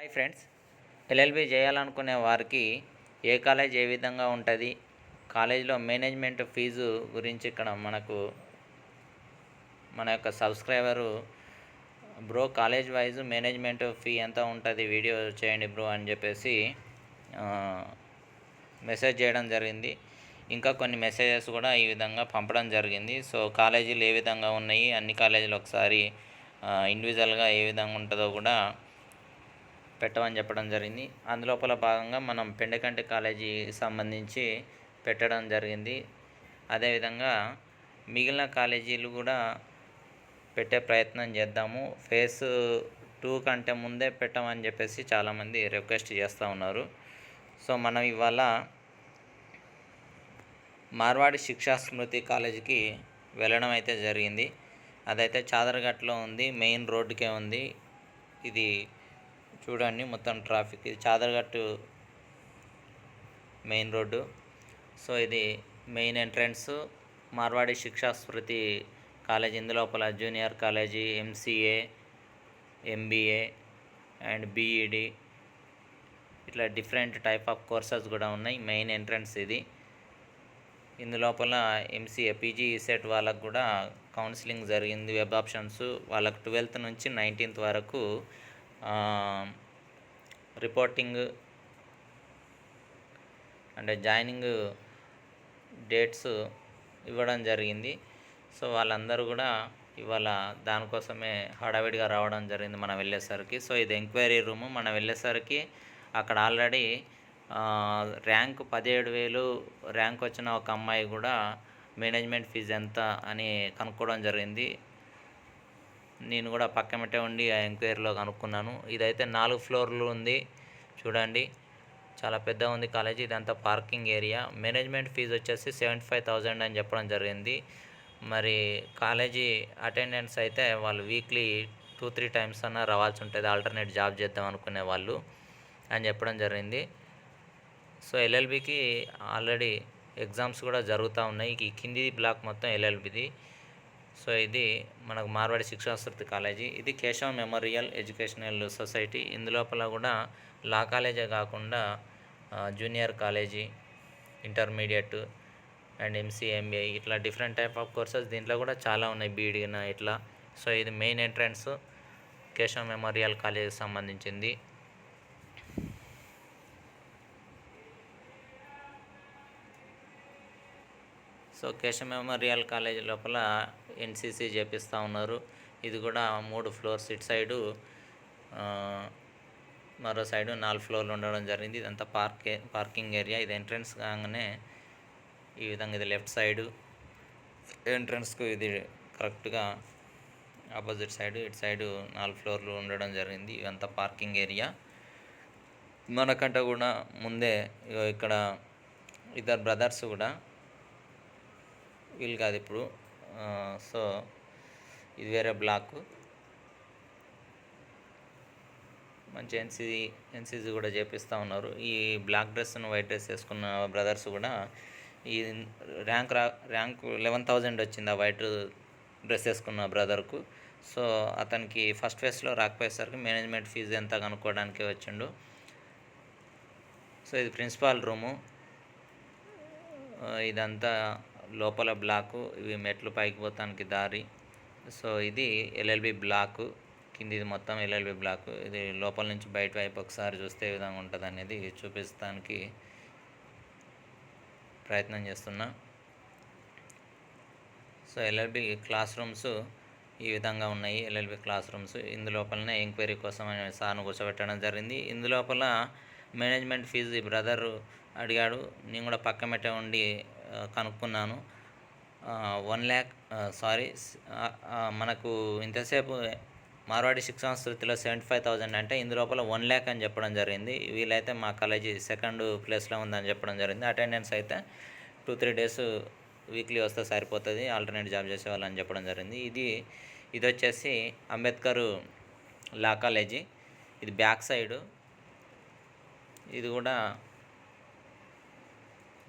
Hi friends, LLB చేయాలనుకునే వారికి ఏ college ఏ విధంగా ఉంటుంది, కాలేజీలో మేనేజ్మెంట్ ఫీజు గురించి ఇక్కడ మన యొక్క subscriber bro college wise management fee ఎంత ఉంటుంది వీడియో చేయండి బ్రో అని చెప్పేసి మెసేజ్ చేయడం జరిగింది. ఇంకా కొన్ని మెసేజెస్ కూడా ఈ విధంగా పంపడం జరిగింది. సో కాలేజీలు ఏ విధంగా ఉన్నాయి, అన్ని కాలేజీలు ఒకసారి ఇండివిజువల్గా ఏ విధంగా ఉంటుందో కూడా పెట్టమని చెప్పడం జరిగింది. అందులోపల భాగంగా మనం పెండకంటి కాలేజీ సంబంధించి పెట్టడం జరిగింది. అదేవిధంగా మిగిలిన కాలేజీలు కూడా పెట్టే ప్రయత్నం చేద్దాము. ఫేజ్ 2 కంటే ముందే పెట్టమని చెప్పేసి చాలామంది రిక్వెస్ట్ చేస్తూ ఉన్నారు. సో మనం ఇవాళ మార్వాడి శిక్షా స్మృతి కాలేజీకి వెళ్ళడం అయితే జరిగింది. అదైతే చాదరగట్లో ఉంది, మెయిన్ రోడ్డుకే ఉంది. ఇది చూడండి, మొత్తం ట్రాఫిక్. ఇది చాదరగట్టు మెయిన్ రోడ్డు. సో ఇది main entrance Marwadi Shiksha Smriti college. ఇందులోపల junior college, MCA, MBA and BEd ఇట్లా డిఫరెంట్ టైప్ ఆఫ్ కోర్సెస్ కూడా ఉన్నాయి. మెయిన్ ఎంట్రన్స్ ఇది. ఇందులోపల ఎంసీఏ పీజీ సెట్ వాళ్ళకు కూడా కౌన్సిలింగ్ జరిగింది. వెబ్ ఆప్షన్స్ వాళ్ళకు 12th నుంచి 19th వరకు రిపోర్టింగ్ అంటే జాయినింగ్ డేట్స్ ఇవ్వడం జరిగింది. సో వాళ్ళందరూ కూడా ఇవాళ దానికోసమే హడావిడిగా రావడం జరిగింది మనం వెళ్ళేసరికి. సో ఇది ఎంక్వైరీ రూము. మనం వెళ్ళేసరికి అక్కడ ఆల్రెడీ ర్యాంక్ 17,000 ర్యాంక్ వచ్చిన ఒక అమ్మాయి కూడా మేనేజ్మెంట్ ఫీజు ఎంత అని కనుక్కోవడం జరిగింది. నేను కూడా పక్కమటే ఉండి ఆ ఎంక్వైరీలో కనుక్కున్నాను. ఇదైతే 4 ఫ్లోర్లు ఉంది. చూడండి, చాలా పెద్ద ఉంది కాలేజీ. ఇదంతా పార్కింగ్ ఏరియా. మేనేజ్మెంట్ ఫీజు వచ్చేసి 75,000 అని చెప్పడం జరిగింది. మరి కాలేజీ అటెండెన్స్ అయితే వాళ్ళు వీక్లీ 2-3 టైమ్స్ అన్నా రావాల్సి ఉంటుంది, ఆల్టర్నేట్ జాబ్ చేద్దాం అనుకునే వాళ్ళు అని చెప్పడం జరిగింది. సో ఎల్ఎల్బికి ఆల్రెడీ ఎగ్జామ్స్ కూడా జరుగుతూ ఉన్నాయి. ఈ కింది బ్లాక్ మొత్తం ఎల్ఎల్బిది. సో ఇది మనకు మార్వాడి శిక్షా స్మృతి కాలేజీ. ఇది కేశవ్ మెమోరియల్ ఎడ్యుకేషనల్ సొసైటీ. ఇందులోపల కూడా లా కాలేజే కాకుండా junior college, intermediate and MCA, MBA ఇట్లా డిఫరెంట్ టైప్ ఆఫ్ కోర్సెస్ దీంట్లో కూడా చాలా ఉన్నాయి, బీఈడిన ఇట్లా. సో ఇది మెయిన్ ఎంట్రన్స్ కేశవ్ మెమోరియల్ కాలేజీకి సంబంధించింది. సో కేశవ్ మెమోరియల్ కాలేజీ లోపల ఎన్సీసీ చేపిస్తూ ఉన్నారు. ఇది కూడా 3 ఫ్లోర్స్, ఇటు సైడు మరో సైడు 4 ఫ్లోర్లు ఉండడం జరిగింది. ఇదంతా పార్కింగ్ ఏరియా. ఇది ఎంట్రన్స్ కాగానే ఈ విధంగా ఇది లెఫ్ట్ సైడు ఎంట్రన్స్కు ఇది కరెక్ట్గా ఆపోజిట్ సైడు, ఇటు సైడు 4 ఫ్లోర్లు ఉండడం జరిగింది. ఇదంతా పార్కింగ్ ఏరియా. మనకంటే కూడా ముందే ఇక్కడ ఇద్దరు బ్రదర్స్ కూడా, వీళ్ళు కాదు ఇప్పుడు. సో ఇది వేరే బ్లాక్. మంచి ఎన్సీసీ కూడా చేపిస్తూ ఉన్నారు. ఈ బ్లాక్ డ్రెస్ను వైట్ డ్రెస్ వేసుకున్న బ్రదర్స్ కూడా ఈ ర్యాంక్ 11,000 వచ్చింది ఆ వైట్ డ్రెస్ వేసుకున్న బ్రదర్కు. సో అతనికి ఫస్ట్ ఫేజ్లో రాకపోయేసరికి మేనేజ్మెంట్ ఫీజు ఎంత కనుక్కోవడానికి వచ్చిండు. సో ఇది ప్రిన్సిపాల్ రూము. ఇదంతా లోపల బ్లాకు. ఇవి మెట్లు పైకి పోతానికి దారి. సో ఇది ఎల్ఎల్బి బ్లాకు. కిందిది మొత్తం ఎల్ఎల్బి బ్లాకు. ఇది లోపల నుంచి బయట వైపు ఒకసారి చూస్తే ఏ విధంగా ఉంటుంది అనేది చూపిస్తానికి ప్రయత్నం చేస్తున్నా. సో ఎల్ఎల్బి క్లాస్ రూమ్స్ ఈ విధంగా ఉన్నాయి. ఎల్ఎల్బి క్లాస్ రూమ్స్ ఇందులోపలనే ఎంక్వైరీ కోసం సార్ను కూర్చోబెట్టడం జరిగింది. ఇందులోపల మేనేజ్మెంట్ ఫీజు ఈ బ్రదర్ అడిగాడు. నేను కూడా పక్కమెట్టే ఉండి కనుక్కున్నాను. 1 lakh మనకు ఇంతసేపు మార్వాడి శిక్షా స్మృతిలో 75,000 అంటే ఇందులోపల 1 lakh అని చెప్పడం జరిగింది. వీళ్ళైతే మా కాలేజీ 2nd ప్లేస్లో ఉందని చెప్పడం జరిగింది. అటెండెన్స్ అయితే 2-3 డేస్ వీక్లీ వస్తే సరిపోతుంది, ఆల్టర్నేట్ జాబ్ చేసేవాళ్ళని చెప్పడం జరిగింది. ఇది వచ్చేసి అంబేద్కర్ లా కాలేజీ. ఇది బ్యాక్ సైడు. ఇది కూడా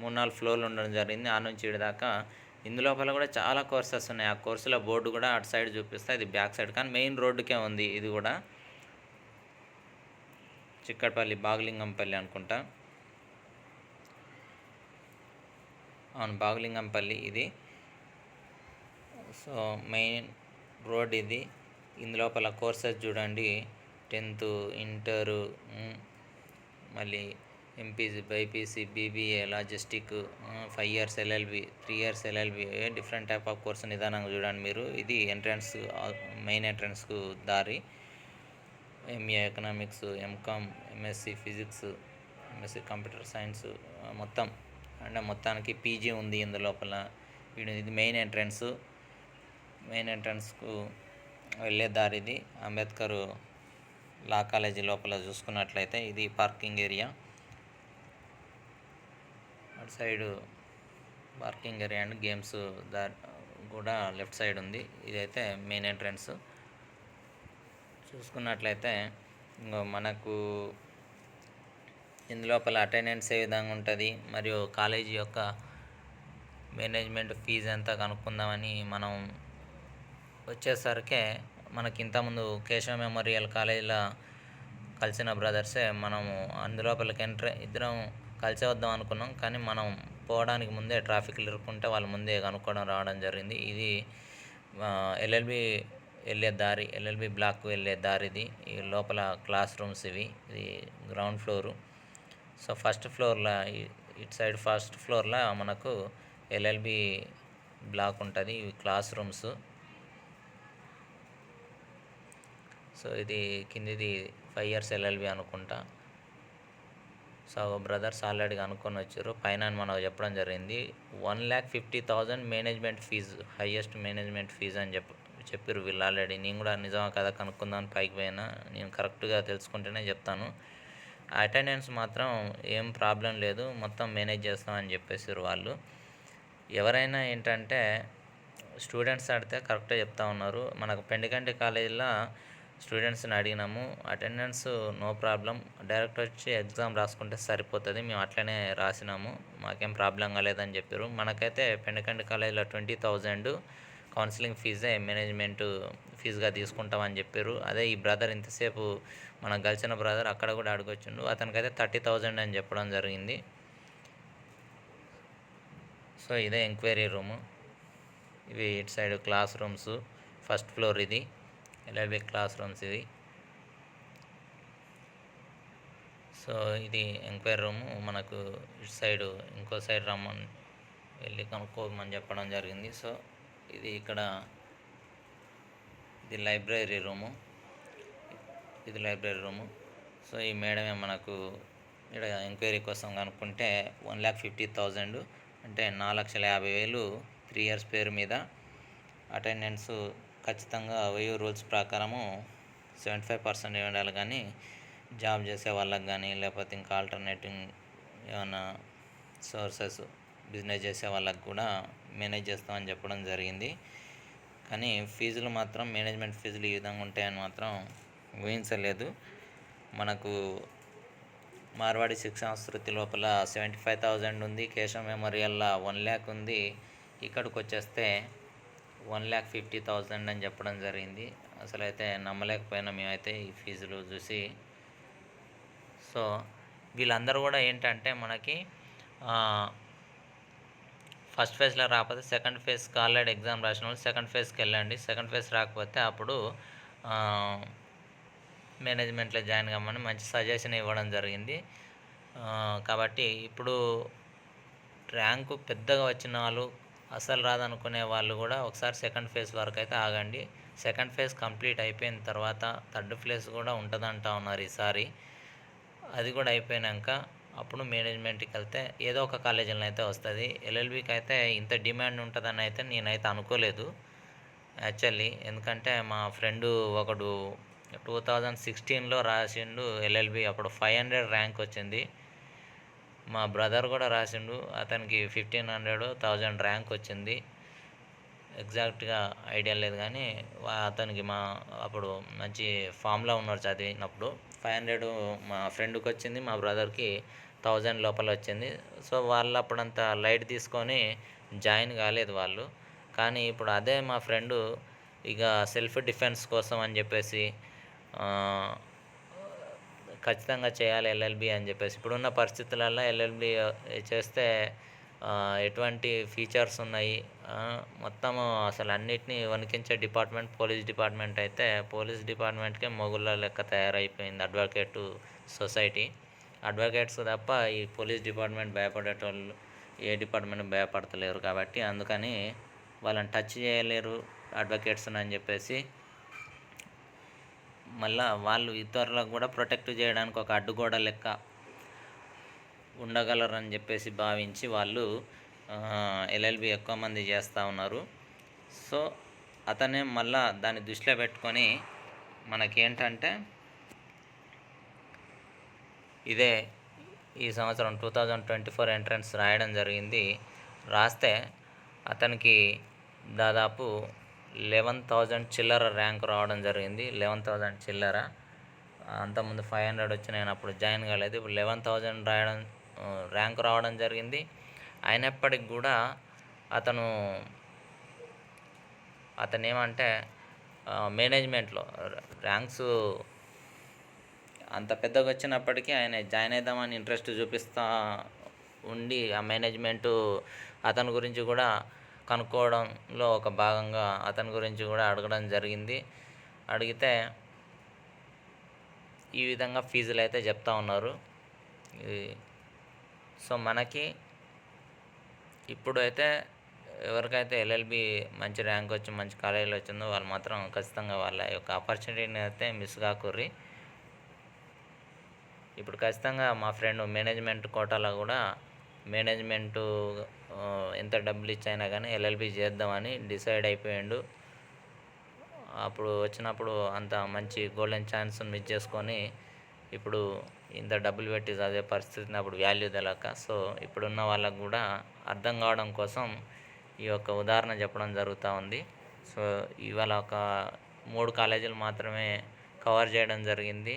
3-4 ఫ్లోర్లు ఉండడం జరిగింది. ఆ నుంచి ఇటు దాకా ఇందులోపల కూడా చాలా కోర్సెస్ ఉన్నాయి. ఆ కోర్సుల బోర్డు కూడా అటు సైడ్ చూపిస్తా. ఇది బ్యాక్ సైడ్, కానీ మెయిన్ రోడ్డుకే ఉంది ఇది కూడా. చిక్కడపల్లి బాగలింగంపల్లి అనుకుంటా. అవును, బాగలింగంపల్లి ఇది. సో మెయిన్ రోడ్ ఇది. ఇందులోపల కోర్సెస్ చూడండి, 10th, ఇంటరు, మళ్ళీ MPC, BiPC, BBA, logistic, 5 years LLB, 3 years LLB, different type of course నిదానంగా చూడండి మీరు. ఇది ఎంట్రన్స్, మెయిన్ ఎంట్రన్స్కు దారి. MA economics, MCom, MSc physics, MSc computer science, మొత్తం అంటే మొత్తానికి పీజీ ఉంది ఇందులోపల. ఇది మెయిన్ ఎంట్రన్స్. మెయిన్ ఎంట్రన్స్కు వెళ్ళే దారి ఇది. అంబేద్కర్ లా కాలేజీ లోపల చూసుకున్నట్లయితే ఇది పార్కింగ్ ఏరియా. అటు side parking area and games దారి కూడా లెఫ్ట్ సైడ్ ఉంది. ఇదైతే మెయిన్ ఎంట్రన్స్. చూసుకున్నట్లయితే ఇంకో మనకు ఇందులోపల అటెండెన్స్ ఏ విధంగా ఉంటుంది, మరియు కాలేజీ యొక్క మేనేజ్మెంట్ ఫీజు ఎంత కనుక్కుందామని మనం వచ్చేసరికి మనకి ఇంతకుముందు కేశవ మెమోరియల్ కాలేజీలో కలిసిన బ్రదర్సే మనము అందులోపలికి ఇద్దరం కలిసి వద్దాం అనుకున్నాం. కానీ మనం పోవడానికి ముందే ట్రాఫిక్లు ఇరుక్కుంటే వాళ్ళు ముందే కనుక్కోవడం రావడం జరిగింది. ఇది ఎల్ఎల్బి వెళ్ళే దారి, ఎల్ఎల్బి బ్లాక్ వెళ్ళే దారిది. ఈ లోపల క్లాస్ రూమ్స్ ఇవి. ఇది గ్రౌండ్ ఫ్లోరు. సో ఫస్ట్ ఫ్లోర్లో ఇటు సైడ్ ఫస్ట్ ఫ్లోర్లో మనకు ఎల్ఎల్బి బ్లాక్ ఉంటుంది. ఇవి క్లాస్ రూమ్స్. సో ఇది కిందిది 5 years ఎల్ఎల్బి అనుకుంటా. సో బ్రదర్స్ ఆల్రెడీ అనుకొని వచ్చారు. పైన మనకు చెప్పడం జరిగింది 1,50,000 management fees, highest management fees అని చెప్పారు వీళ్ళు ఆల్రెడీ. నేను కూడా నిజమా కదా కనుక్కుందామని పైకి పోయినా. నేను కరెక్ట్గా తెలుసుకుంటేనే చెప్తాను. అటెండెన్స్ మాత్రం ఏం ప్రాబ్లం లేదు, మొత్తం మేనేజ్ చేస్తామని చెప్పేసారు వాళ్ళు. ఎవరైనా ఏంటంటే స్టూడెంట్స్ అడిగితే కరెక్ట్గా చెప్తా ఉన్నారు. మనకు పెండికంటి కాలేజీలో స్టూడెంట్స్ని అడిగినాము, అటెండెన్స్ నో ప్రాబ్లం, డైరెక్ట్ వచ్చి ఎగ్జామ్ రాసుకుంటే సరిపోతుంది, మేము అట్లనే రాసినాము, మాకేం ప్రాబ్లం కాలేదని చెప్పారు. మనకైతే పెండికంటి కాలేజీలో 20,000 కౌన్సిలింగ్ ఫీజే మేనేజ్మెంట్ ఫీజుగా తీసుకుంటామని చెప్పారు. అదే ఈ బ్రదర్ ఇంతసేపు మనకు కలిసిన బ్రదర్ అక్కడ కూడా అడగొచ్చిండు, అతనికైతే 30,000 అని చెప్పడం జరిగింది. సో ఇదే ఎంక్వైరీ రూము. ఇవి ఇటు side class rooms. First floor ఇది ఎల్ఎల్బి క్లాస్ రూమ్స్ ఇది. సో ఇది ఎంక్వైరీ రూము. మనకు ఇటు సైడు ఇంకో సైడ్ రమ్మని వెళ్ళి కనుక్కోమని చెప్పడం జరిగింది. సో ఇది ఇక్కడ ఇది లైబ్రరీ రూము. ఇది లైబ్రరీ రూము. సో ఈ మేడమే మనకు ఇక్కడ ఎంక్వైరీ కోసం కనుక్కుంటే 1,50,000 అంటే 4,50,000 3 years పేరు మీద. అటెండెన్స్ ఖచ్చితంగా OU రూల్స్ ప్రకారము 75% ఉండాలి. కానీ జాబ్ చేసే వాళ్ళకి కానీ లేకపోతే ఇంకా ఆల్టర్నేటివ్ ఏమైనా సోర్సెస్ బిజినెస్ చేసే వాళ్ళకి కూడా మేనేజ్ చేస్తామని చెప్పడం జరిగింది. కానీ ఫీజులు మాత్రం మేనేజ్మెంట్ ఫీజులు ఈ విధంగా ఉంటాయని మాత్రం ఊహించలేదు. మనకు మార్వాడి శిక్షణాశృతి లోపల 75,000 ఉంది, కేశవ మెమోరియల్లో 1 lakh ఉంది. ఇక్కడికి వచ్చేస్తే 1,50,000 అని చెప్పడం జరిగింది. అసలు అయితే నమ్మలేకపోయినా మేమైతే ఈ ఫీజులు చూసి. సో వీళ్ళందరూ కూడా ఏంటంటే మనకి ఫస్ట్ ఫేజ్లో రాకపోతే సెకండ్ ఫేజ్కి ఆల్రెడీ ఎగ్జామ్ రాసిన వాళ్ళు సెకండ్ ఫేజ్కి వెళ్ళండి, సెకండ్ ఫేజ్ రాకపోతే అప్పుడు మేనేజ్మెంట్లో జాయిన్ కమ్మని మంచి సజెషన్ ఇవ్వడం జరిగింది. కాబట్టి ఇప్పుడు ర్యాంకు పెద్దగా వచ్చిన వాళ్ళు, అసలు రాదనుకునే వాళ్ళు కూడా ఒకసారి సెకండ్ ఫేజ్ వరకు అయితే ఆగండి. సెకండ్ ఫేజ్ కంప్లీట్ అయిపోయిన తర్వాత థర్డ్ ఫేజ్ కూడా ఉంటుందంటా ఉన్నారు ఈసారి. అది కూడా అయిపోయాక అప్పుడు మేనేజ్మెంట్కి వెళ్తే ఏదో ఒక కాలేజీలో అయితే వస్తుంది. ఎల్ఎల్బికి అయితే ఇంత డిమాండ్ ఉంటుందని అయితే నేనైతే అనుకోలేదు యాక్చువల్లీ. ఎందుకంటే మా ఫ్రెండు ఒకడు 2016లో రాసిండు ఎల్ఎల్బి, అప్పుడు 500 ర్యాంక్ వచ్చింది. మా బ్రదర్ కూడా రాసిండు, అతనికి 1,500 1000 ర్యాంక్ వచ్చింది. ఎగ్జాక్ట్గా ఐడియా లేదు కానీ అతనికి అప్పుడు మంచి ఫామ్లో ఉన్నాడు చదివినప్పుడు. 500 మా ఫ్రెండ్కి వచ్చింది, మా బ్రదర్కి 1000 లోపల వచ్చింది. సో వాళ్ళు అప్పుడంతా లైట్ తీసుకొని జాయిన్ కాలేదు వాళ్ళు. కానీ ఇప్పుడు అదే మా ఫ్రెండు ఇక సెల్ఫ్ డిఫెన్స్ కోసం అని చెప్పేసి ఖచ్చితంగా చేయాలి ఎల్ఎల్బి అని చెప్పేసి. ఇప్పుడున్న పరిస్థితులల్లో ఎల్ఎల్బి చేస్తే ఎటువంటి ఫీచర్స్ ఉన్నాయి, మొత్తము అసలు అన్నిటిని వణికించే డిపార్ట్మెంట్ పోలీస్ డిపార్ట్మెంట్ అయితే, పోలీస్ డిపార్ట్మెంట్‌కే మొగుళ్ళ లెక్క తయారైపోయింది అడ్వకేటు సొసైటీ. అడ్వకేట్స్ తప్ప ఈ పోలీస్ డిపార్ట్మెంట్ భయపడేటోళ్ళు ఏ డిపార్ట్మెంట్ భయపడతలేరు కాబట్టి అందుకని వాళ్ళని టచ్ చేయలేరు అడ్వకేట్స్‌ని అని చెప్పేసి, మళ్ళా వాళ్ళు ఇతరులకు కూడా ప్రొటెక్ట్ చేయడానికి ఒక అడ్డుగోడ లెక్క ఉండగలరని చెప్పేసి భావించి వాళ్ళు ఎల్ఎల్బి ఎక్కువ మంది చేస్తూ ఉన్నారు. సో అతనే మళ్ళా దాన్ని దృష్టిలో పెట్టుకొని మనకేంటంటే ఇదే ఈ సంవత్సరం 2024 ఎంట్రన్స్ రాయడం జరిగింది. రాస్తే అతనికి దాదాపు 11,000 చిల్లర ర్యాంక్ రావడం జరిగింది. 11,000 చిల్లర. అంతకుముందు 500 వచ్చి నేను అప్పుడు జాయిన్ కాలేదు. ఇప్పుడు 11,000 ర్యాంక్ రావడం జరిగింది. అయినప్పటికి కూడా అతనేమంటే మేనేజ్మెంట్లో ర్యాంక్స్ అంత పెద్దగా వచ్చినప్పటికీ ఆయన జాయిన్ అవుదామని ఇంట్రెస్ట్ చూపిస్తూ ఉండి, ఆ మేనేజ్మెంటు అతని గురించి కూడా కనుక్కోవడంలో ఒక భాగంగా అతని గురించి కూడా అడగడం జరిగింది. అడిగితే ఈ విధంగా ఫీజులు అయితే చెప్తా ఉన్నారు. సో మనకి ఇప్పుడైతే ఎవరికైతే ఎల్ఎల్బి మంచి ర్యాంక్ వచ్చి మంచి కాలేజీలో వచ్చిందో వాళ్ళు మాత్రం ఖచ్చితంగా వాళ్ళ యొక్క ఆపర్చునిటీని అయితే మిస్ కాకుర్రి. ఇప్పుడు ఖచ్చితంగా మా ఫ్రెండ్ మేనేజ్మెంట్ కోటాలో కూడా మేనేజ్మెంటు ఎంత డబ్బులు ఇచ్చైనా కానీ ఎల్ఎల్బి చేద్దామని డిసైడ్ అయిపోయాడు. అప్పుడు వచ్చినప్పుడు అంత మంచి గోల్డెన్ ఛాన్స్ మిస్ చేసుకొని ఇప్పుడు ఇంత డబ్బులు పెట్టి చదివే పరిస్థితిని అప్పుడు వాల్యూ తెలియక, సో ఇప్పుడున్న వాళ్ళకు కూడా అర్థం కావడం కోసం ఈ యొక్క ఉదాహరణ చెప్పడం జరుగుతూ ఉంది. సో ఇవాళ ఒక 3 కాలేజీలు మాత్రమే కవర్ చేయడం జరిగింది.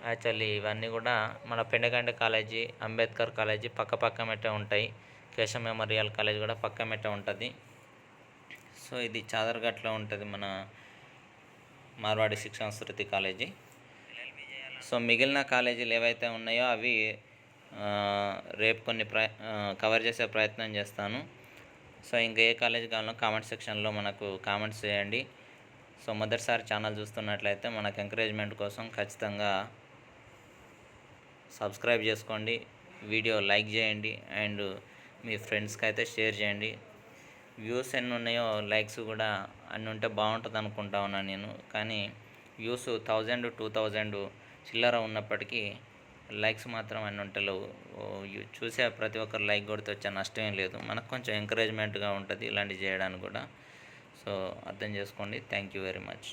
యాక్చువల్లీ ఇవన్నీ కూడా మన పెండగంట కాలేజీ, అంబేద్కర్ కాలేజీ పక్క మెట్టే ఉంటాయి. కేశవ్ మెమోరియల్ కాలేజ్ కూడా పక్క మెట్టే ఉంటుంది. సో ఇది చాదర్ఘట్లో ఉంటుంది మన మార్వాడి శిక్షణ శృతి కాలేజీ. సో మిగిలిన కాలేజీలు ఏవైతే ఉన్నాయో అవి రేపు కొన్ని కవర్ చేసే ప్రయత్నం చేస్తాను. సో ఇంకా ఏ కాలేజీ కావాలో కామెంట్ సెక్షన్లో మనకు కామెంట్స్ చేయండి. సో మొదటిసారి ఛానల్ చూస్తున్నట్లయితే మనకు ఎంకరేజ్మెంట్ కోసం ఖచ్చితంగా సబ్స్క్రైబ్ చేసుకోండి, వీడియో లైక్ చేయండి అండ్ మీ ఫ్రెండ్స్కి అయితే షేర్ చేయండి. వ్యూస్ ఎన్ని ఉన్నాయో లైక్స్ కూడా అన్ని ఉంటే బాగుంటుంది అనుకుంటా ఉన్నాను నేను. కానీ వ్యూస్ 1000 2000 చిల్లర ఉన్నప్పటికీ లైక్స్ మాత్రం అన్ని ఉంటలేవు. చూసే ప్రతి ఒక్కరు లైక్ కొడితే వచ్చే నష్టం ఏం లేదు, మనకు కొంచెం ఎంకరేజ్మెంట్గా ఉంటుంది ఇలాంటివి చేయడానికి కూడా. సో అర్థం చేసుకోండి. Thank you very much.